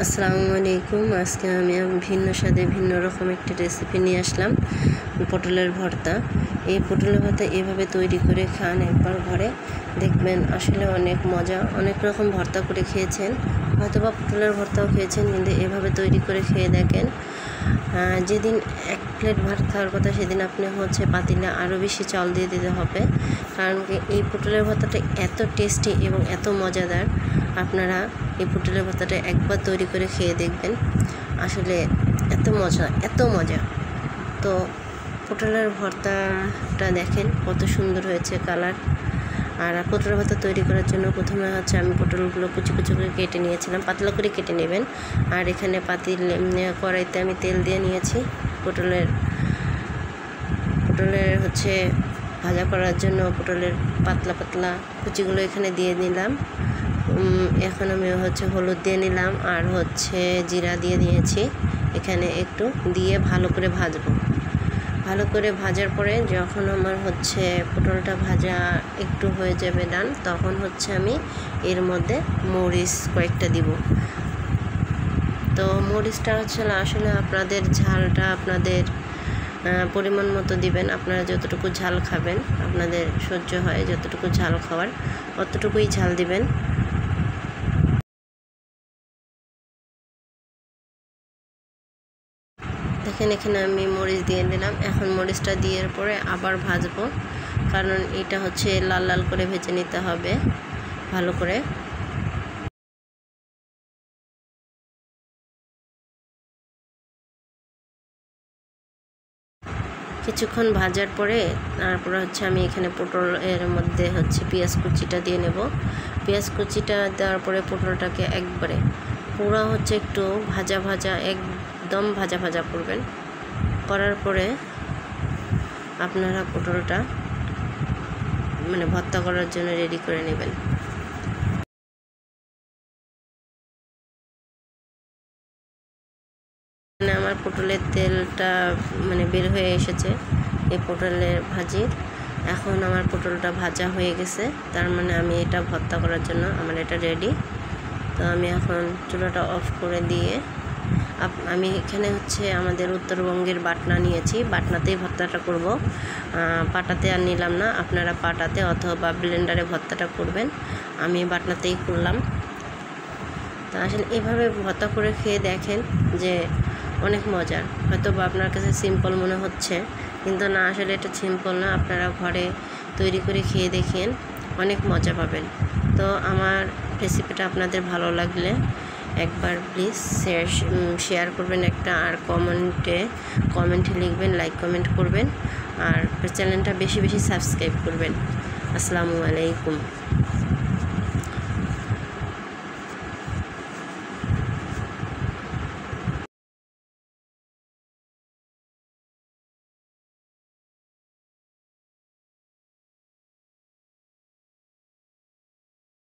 আসসালামু আলাইকুম। আজকে আমি ভিন্ন স্বাদে ভিন্ন রকম একটি রেসিপি নিয়ে আসলাম, পটলের ভর্তা। এই পটলের ভর্তা এভাবে তৈরি করে খান একবার ঘরে, দেখবেন আসলে অনেক মজা। অনেক রকম ভর্তা করে খেয়েছেন, হয়তো বা পটলের ভর্তাও খেয়েছেন, কিন্তু এভাবে তৈরি করে খেয়ে দেখেন। যেদিন 1 প্লেট ভাত খাওয়ার কথা সেদিন আপনি পাতিলে আরও বেশি চাল দিয়ে দিতে হবে, কারণ কি এই পটলের ভর্তাটা এত টেস্টি এবং এত মজাদার। আপনারা এই পটলের ভর্তাটা একবার তৈরি করে খেয়ে দেখবেন, আসলে এত মজা। তো পটলের ভর্তাটা দেখেন কত সুন্দর হয়েছে কালার। আর পটলের ভর্তা তৈরি করার জন্য প্রথমে আমি পটলগুলো কুচি কুচি করে কেটে নিয়েছিলাম, পাতলা করে কেটে নেবেন। আর এখানে কড়াইতে আমি তেল দিয়ে নিয়েছি। পটলের ভাজা করার জন্য পটলের পাতলা পাতলা কুচিগুলো এখানে দিয়ে নিলাম। এখন আমি হলুদ দিয়ে নিলাম, আর জিরা দিয়ে দিয়েছি এখানে একটু, দিয়ে ভালো করে ভাজবো। ভালো করে ভাজার পরে যখন আমার পটলটা ভাজা একটু হয়ে যাবে ডান, তখন আমি এর মধ্যে মরিচ কয়েকটা দিব। তো মরিচটা আসলে আপনাদের ঝালটা আপনাদের পরিমাণ মতো দিবেন। আপনারা যতটুকু ঝাল খাবেন, আপনাদের সহ্য হয় যতটুকু ঝাল খাওয়ার অতটুকুই ঝাল দিবেন। দেখেন এখানে আমি মরিচ দিয়ে দিলাম। এখন মরিচটা দেওয়ার পরে আবার ভাজবো, কারণ এটা লাল লাল করে ভেজে নিতে হবে ভালো করে। কিছুক্ষণ ভাজার পরে তারপর আমি এখানে পটল এর মধ্যে পেঁয়াজ কুচিটা দিয়ে নেব। পেঁয়াজ কুচিটা দেওয়ার পরে পটলটাকে একবারে পুরো একটু ভাজা একদম ভাজা করবেন। করার পরে আপনারা পটলটা ভর্তা করার জন্য রেডি করে নেবেন। আমার পটলের তেলটা বের হয়ে এসেছে এই পটলের ভাজির। এখন আমার পটলটা ভাজা হয়ে গেছে, তার আমি এটা ভর্তা করার জন্য আমার এটা রেডি। তো আমি এখন চুলাটা অফ করে দিয়ে আমি এখানে আমাদের উত্তরবঙ্গের বাটনা নিয়েছি, বাটনাতেই ভর্তাটা করব, পাটাতে আর নিলাম না। আপনারা পাটাতে অথবা ব্লেন্ডারে ভর্তাটা করবেন, আমি বাটনাতেই করলাম। তা আসলে এভাবে ভর্তা করে খেয়ে দেখেন যে অনেক মজার। হয়তো বা আপনার কাছে সিম্পল মনে হচ্ছে, কিন্তু না, আসলে এটা সিম্পল না। আপনারা ঘরে তৈরি করে খেয়ে দেখেন, অনেক মজা পাবেন। তো আমার রেসিপিটা আপনাদের ভালো লাগলে একবার প্লিজ শেয়ার করবেন একটা, আর কমেন্টে লিখবেন, লাইক কমেন্ট করবেন, আর চ্যানেলটা বেশি বেশি সাবস্ক্রাইব করবেন। আসসালামু আলাইকুম।